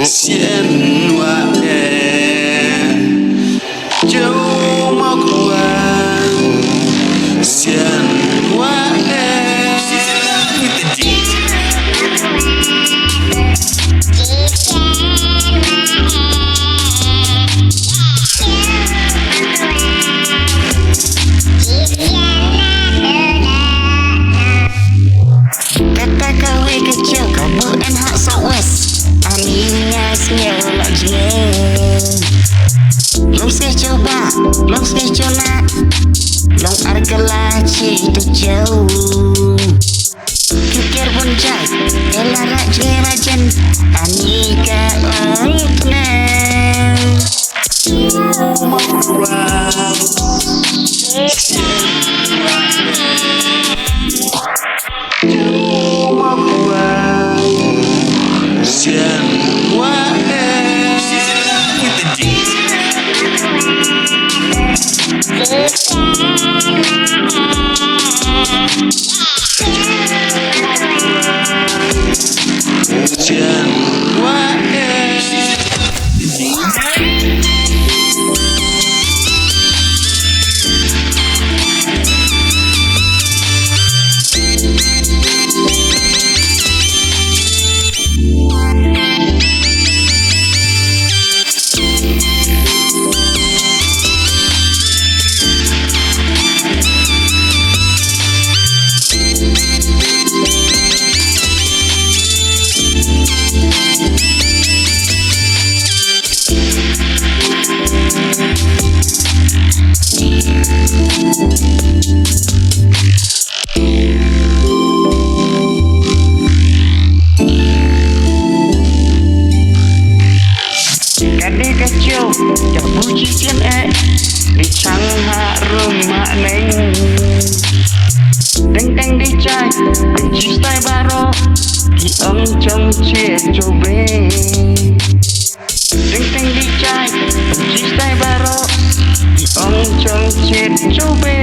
Xiên hoa châu mọc hoa xiên hoa kata kawe kecil kamu and hot southwest anginnya smell like jeng long saya coba long saya coba long argalah cinta jauh kikir bunjai elarak jerajan anika oltnel Gadis kecil dah puji cian di chang harum mak neng deng deng di chai benci style baro di ong chong chia cobe deng deng di chai benci style baro di ong chong chia cobe